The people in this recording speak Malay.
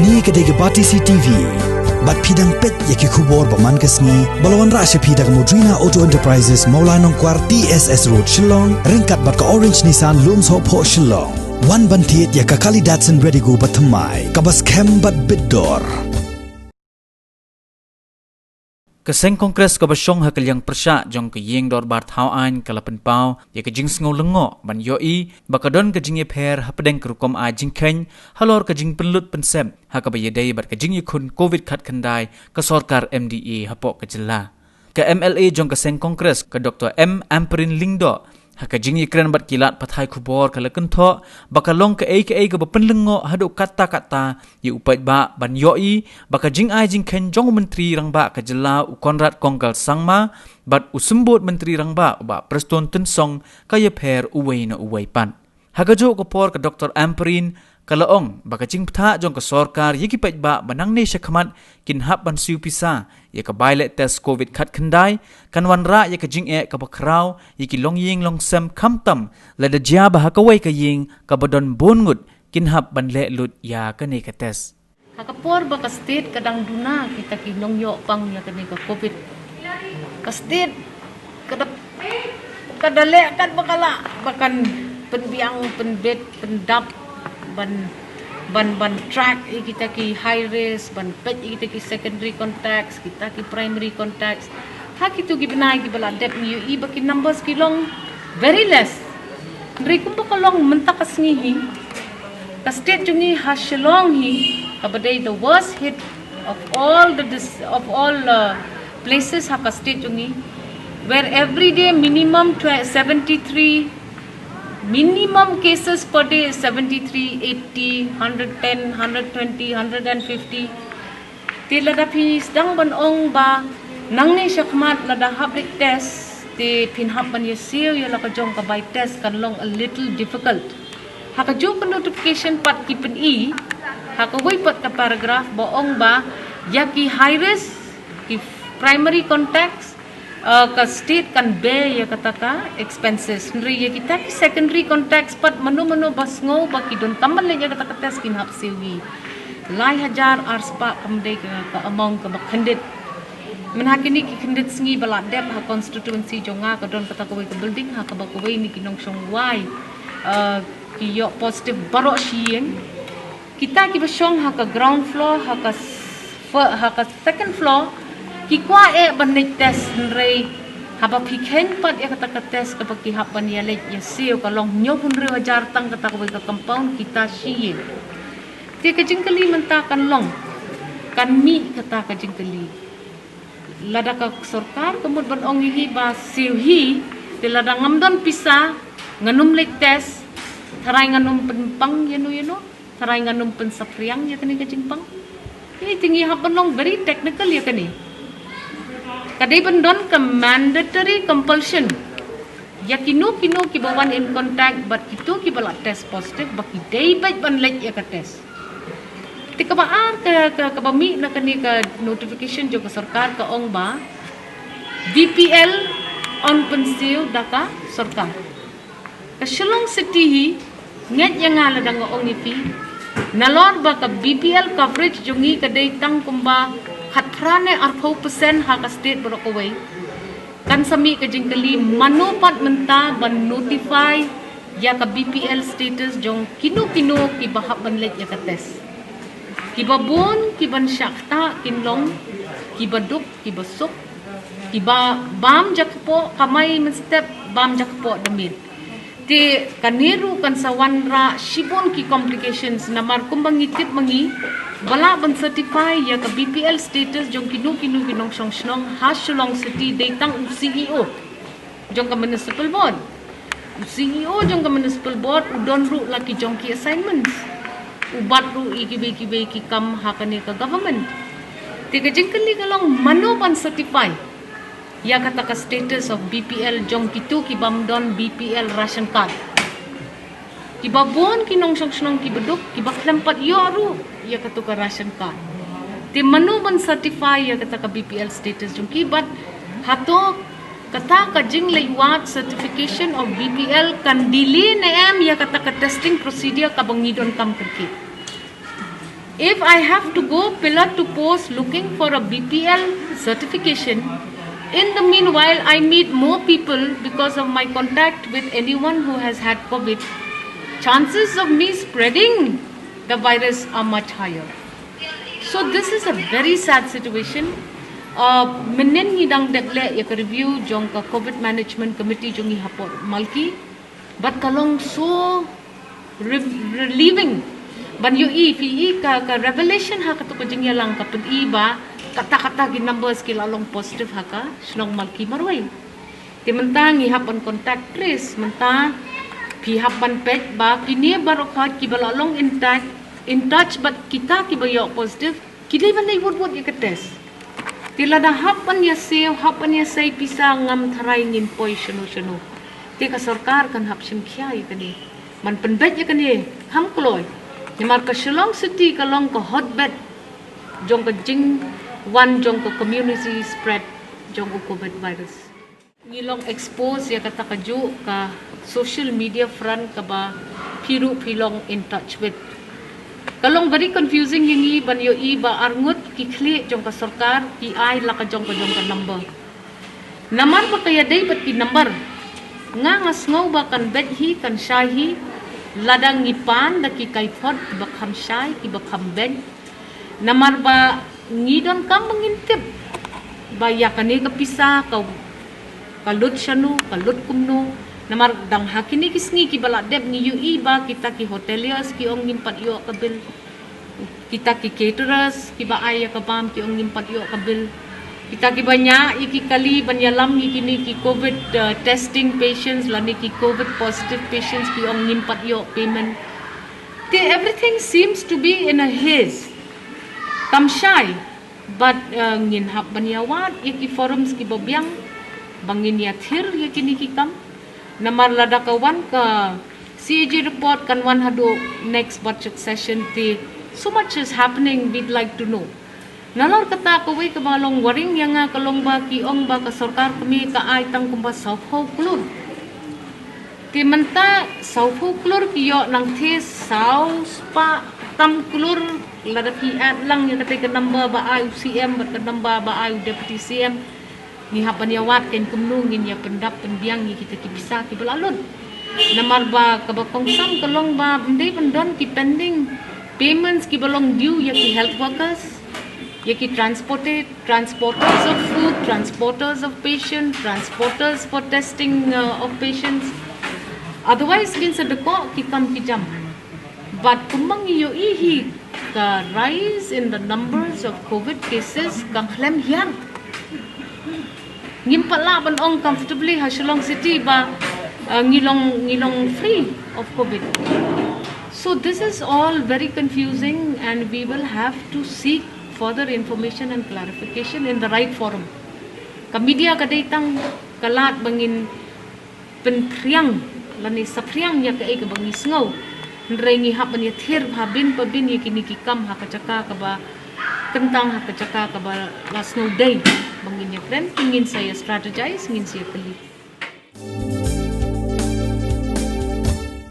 Ni kedai Bati CTV. Bat pidang pet yaki kubor paman kesni. Balawan rasya pidang Modrina Auto Enterprises Maulanong Kwar TSS Road Shillong. Ringkat bat ka Orange Nissan Lums Hop Ho Shillong. Wan bantiet yaka kali Datsun ready go bat thamai. Kabas kem bat bidor. Keseng Kongres kabasyong hakalyang persya jong kayeng dor bar thawaan kalapan pau ya kajing sngaw lengo ban yoi bakadon kajing epher hapedeng kerukom a jingkhen halor kajing penlut pensem hakabayadai bat kajing yukun covid khat khandai ka sorkar MDA hapok kajela ka MLA jong keseng Kongres ka Dr. M Amperin Lingdo hakajing ikran bat kilat pathai khubor kalakan tho bakalong ka ai ka bapenlengo hadu kata-kata ye upai ba ban yoi bakajing ai jingkhen jong menteri rangba kajela Konrad Kongkal Sangma bat usumbut menteri rangba ba Preston Tensong kaya pher uwei na uwei pan hagajo kopor ka Dr. Amperin kalaong bakajing ptha jong ka sorkar yiki pai ba banang ne shakhamat kinhap ban siu pisa ye ka baile test covid khat khandai kanwan ra ye ka jing e ka bakrau yiki long ying long sem khamtam la da jia ba ka wei ka ying ka badon bongut kinhap ban le lut ya ka ne ka test hakapor ba ka state kadang duna kita ki long yo pang ya ka ne ka covid ka state kadale kan bakala bakan penbiang penbet pendap ban track kita ki high risk ban pet kita ki secondary contacts kita ki primary contacts ha kitu gi benai gi bala dep ni i baki numbers ki long very less rikum ba long mentak asngi ka state jungi ha shalong hi kabadai the worst hit of all places ha ka state jungi where every day minimum 73 minimum cases per day is 73, 80, 110, 120, 150. Ti lada pi sedang ban ong ba nang ni syakmat lada hablik test ti pinhap ban yesil ya la ka jong ka by test kan long a little difficult. Ha ka jong notification pat ki pen i ha ka wai pat ka paragraph ba ong ba ya ki high risk ki primary contacts ka state kan bear ya kataka expenses nri ya kita ki secondary contacts pat manu bas ngo ba ki don tamal ya kataka test kin hap siwi lai hajar arspa kamde ka among ka bakhandit menhakini ki khandit sngi bala dep ha constituency jonga ka don kataka wei ka building ha ka ba ko wei ni kinong song wai ki yo positive baro shien kita ki ba shong ha ka ground floor ha ka second floor ki kwa banik test nrei haba pikhen pat ya kata test ka paki hapan ya lek ya sio ka long nyo pun re wajar tang kata ko ka compound kita siye ti ka jingkali menta kan long kan mi kata ka jingkali lada ka sarkar kemud ban ong hi ba siu hi ti lada ngamdon pisa nganum lek test tharai nganum penpang yeno tharai nganum pensapriang ya kani ka jingpang ini tinggi hapan long very technical ya kani kadai bandon ke mandatory compulsion ya kinu ki bawan in contact but kitu ki bala test positive baki day baik ban lek ya ka test tika baar ka bami na kani ka notification jo ka sarkar ka ong ba BPL on pensil daka sarkar ka Shillong city hi nget yang ngala dang ong ipi nalor ba ka BPL coverage jongi kadai tang kumba hatrane 40% ha ka state berokaway kan sami ka jingkali manupat menta ban notify ya ka BPL status jong kinu ki bahap ban lek ya ka test ki babon ki ban syakta kinlong ki baduk ki basuk ki bam jakpo kamay men step bam jakpo damit ti kaniru kan sawanra shibon ki complications namar kumbang ngitip mangi bala ban certify ya ka BPL status jong kinu kinong song ha Shillong city datang CEO jong ka municipal board CEO jong ka municipal board udon ru laki jong ki assignments ubat ru ikibe ki kam ha kani ka government ti ka jingkali kalong mano ban certify ya kata ka status of BPL jong kitu ki bamdon BPL ration card ki babon kinong song ki beduk ki baklampat yoru ya katu ka ration card ti manu ban certify ya kata ka BPL status jong ki bat hato kata ka jing liwat certification of BPL kan dili na ya kata ka testing procedure ka bangidon kam kerki If I have to go pillar to post looking for a BPL certification, in the meanwhile I meet more people because of my contact with anyone who has had COVID, chances of me spreading the virus are much higher. So this is a very sad situation. Menen hidang dekle ya review jong ka COVID management committee jong hapor malki, but kalong so relieving. Ban yu PE ka revelation ha kato kajing yalang kapag iba kata-kata gin numbers kilalong positive ha ka snong malki marway. Ti mentang ihapan contact trace mentang pihapan pet ba kini baru ka kibalalong in touch but kita kibayo positive kini man ay wud ya test. Tila da hapan ya say pisa ngam tharay ngin poy shunu. Ti ka sarkar kan hapsim kya ya kani. Man penbet ya kani ham kloy. Nyamar ka Shillong City kalong ka hotbed jong ka jing one jong ka community spread jong ka COVID virus. Ngilong expose ya kata kaju ka social media front ka ba pilong in touch with. Kalong very confusing yung ban yo iba arngut kikli jong ka sarkar ki ay la ka jong ka number. Namar pa kaya day pat ki number. Nga ngasngaw ba kan bedhi kan shahi ladang ngipan da ki kaipot ki bakham shay ki bakham bed namar ba ngidon kam mengintip ba ya kani ka pisa ka kalut shanu kalut kumno namar dang hakini kisngi ki bala deb ni yu iba kita ki hoteliers ki ong ngimpat yo kabil kita ki caterers ki ba ay ka bam ki ong ngimpat yo kabil kita ki banyak iki kali banyalam kini ki COVID testing patients lani ki COVID positive patients ki ong ngimpat yo payment. Everything seems to be in a haze. Kam shy, but ngin hap banyawat iki forums ki babyang bangin ya thir ya kini ki kam namar lada kawan ka CAG report kan wan hado next budget session so much is happening we'd like to know. Nalor kata kaway kabalong waring yang nga kalong ba kiong ba ka sarkar kami ka ay tang kumba sauho klur. Ti menta sauho klur kiyo nang tes saus pa tam klur lada piat lang yang kata ka namba ba ay CM ba ka namba ba ay deputy CM ni hapan ya wat ken kumnungin ya pendap pendiang ni kita ki bisa ki belalun. Namar ba kabakong sam kalong ba ndai pendon ki pending payments ki balong due ya ki health workers. Yaki transporters of food, transporters of patients, transporters for testing of patients. Otherwise, means the ko kikam kijam. But kumang iyo ihi the rise in the numbers of COVID cases kang hlem hiyan. Ngimpala ban ong comfortably ha Shillong City ba ngilong free of COVID. So this is all very confusing and we will have to seek further information and clarification in the right forum. Ka media kadaitang kalat bangin pentriang lani sapriang ya ka bangi sngaw nrengi hap ban thir habin pabin ya kini kikam ha kacaka ka ba kentang ha kacaka ka ba last no day bangin ya friend ingin saya strategize ingin saya kali